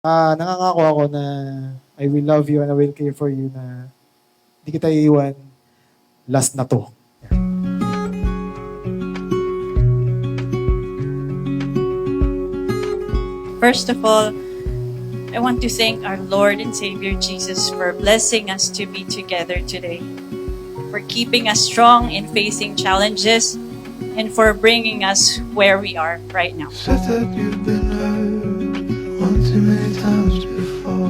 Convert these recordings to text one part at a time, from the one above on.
Nangangako ako na I will love you and I will care for you na hindi kita iiwan. Last na to. First of all, I want to thank our Lord and Savior Jesus for blessing us to be together today, for keeping us strong in facing challenges, and for bringing us where we are right now. Said that you've been hurt one too many times before.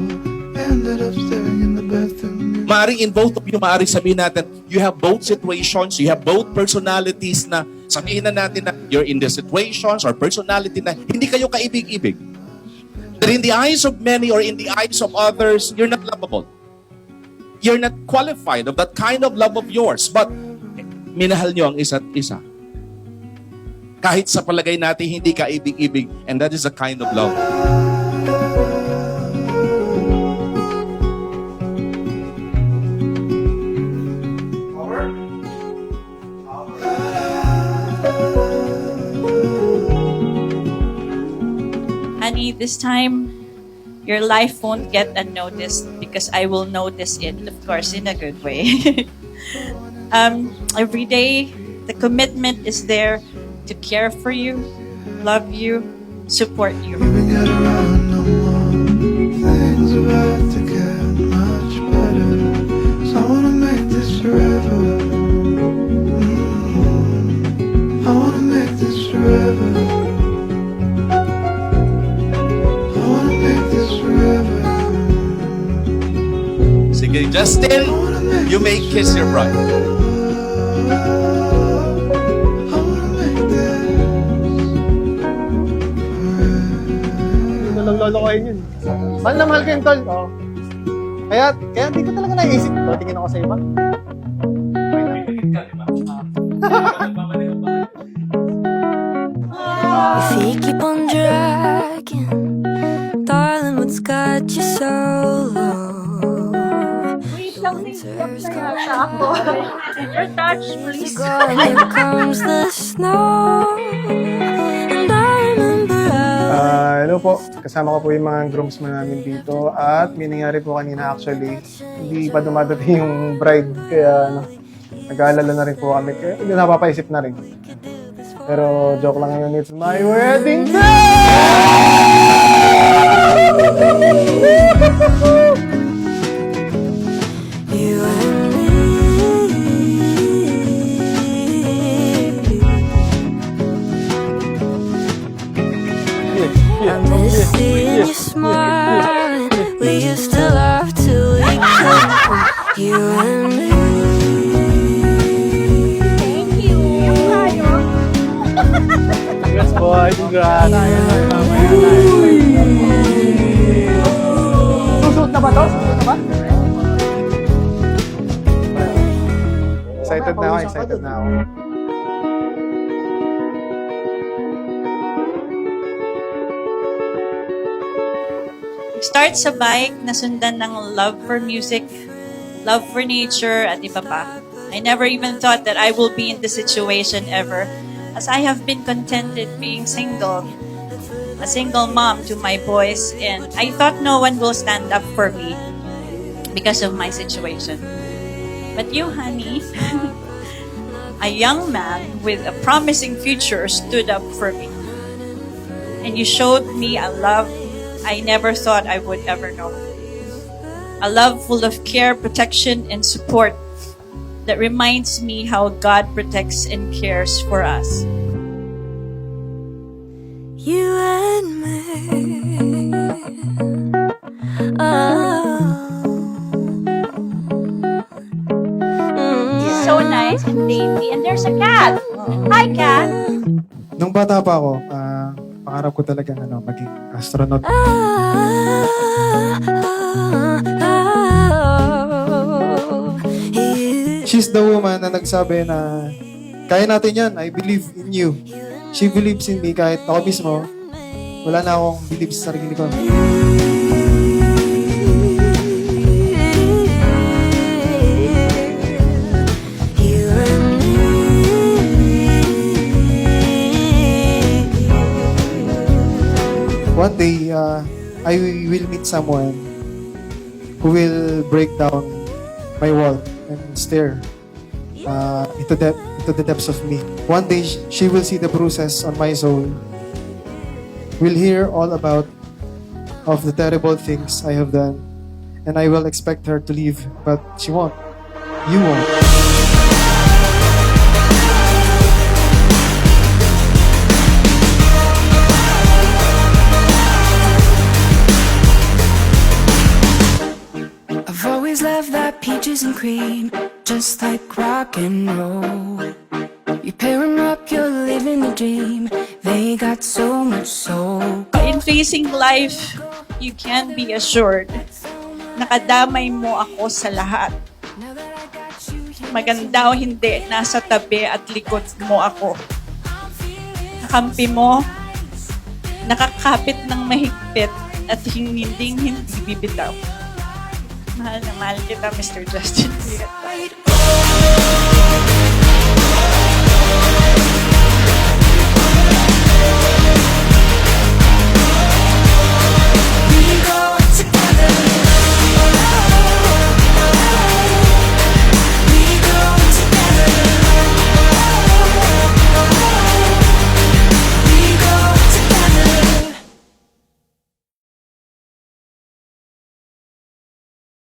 Ended up staring in the bathroom. Maaring in both of you, maaring sabihin natin, you have both situations, you have both personalities na sabihin na natin na you're in the situations or personality na hindi kayo kaibig-ibig. That in the eyes of many or in the eyes of others, you're not lovable. You're not qualified of that kind of love of yours. But minahal nyo ang isa't isa. Kahit sa palagay natin hindi ka ibig-ibig. And that is a kind of love. Honey, this time, your life won't get unnoticed because I will notice it, of course, in a good way. Every day, the commitment is there to care for you, love you, support you. Even get around no more. Things are about to get much better. So I wanna make this forever. I wanna make this forever. I wanna make this forever. Sige, Justin, you may kiss your bride. Lolokohin yun. Mahal na mahal ko yun, tol. Oh. Kaya hindi ko talaga naisip. Tingin ako sa iba. If you keep on dragging, darling, what's got you so low? Winter's gone, here comes the snow, and I remember Hello po. Kasama ko po yung mga groomsmen namin dito. At may nangyari po kanina actually. Hindi pa dumadating yung bride. Kaya nag-aalala na rin po kami. Kaya hindi napapaisip na rin. Pero joke lang yun. It's my wedding you and me. I miss seeing you smile. We used to laugh till we couldn't. You and me. Yes, boy. Congrats. Susuot na ba to? Susuot na ba? Excited na ako. Excited na ako. Start sa bike, nasundan ng love for music, love for nature, at iba pa. I never even thought that I will be in this situation ever, as I have been contented being single, a single mom to my boys, and I thought no one will stand up for me because of my situation. But you, honey, a young man with a promising future, stood up for me. And you showed me a love I never thought I would ever know. A love full of care, protection, and support that reminds me how God protects and cares for us. You and me. Oh. So nice and baby. And there's a cat. Hi, cat. Nung bata pa ako, pangarap ko talaga maging astronaut. She's the woman na nagsabi na kaya natin yan, I believe in you. She believes in me kahit ako mismo, wala na akong believe sa sarili ko. One day, I will meet someone who will break down my wall and stare into the depths of me. One day, she will see the bruises on my soul. Will hear all about of the terrible things I have done, and I will expect her to leave, but she won't. You won't. I've always loved that peaches and cream, just like rock and roll. You pair 'em up, you're living the dream. They got so much soul. In facing life, you can be assured, nakadamay mo ako sa lahat. Maganda o hindi, nasa tabi at likod mo ako. Nakampi mo, nakakapit ng mahigpit at hindi bibitaw. Mahal na mahal kita, Mr. Justin.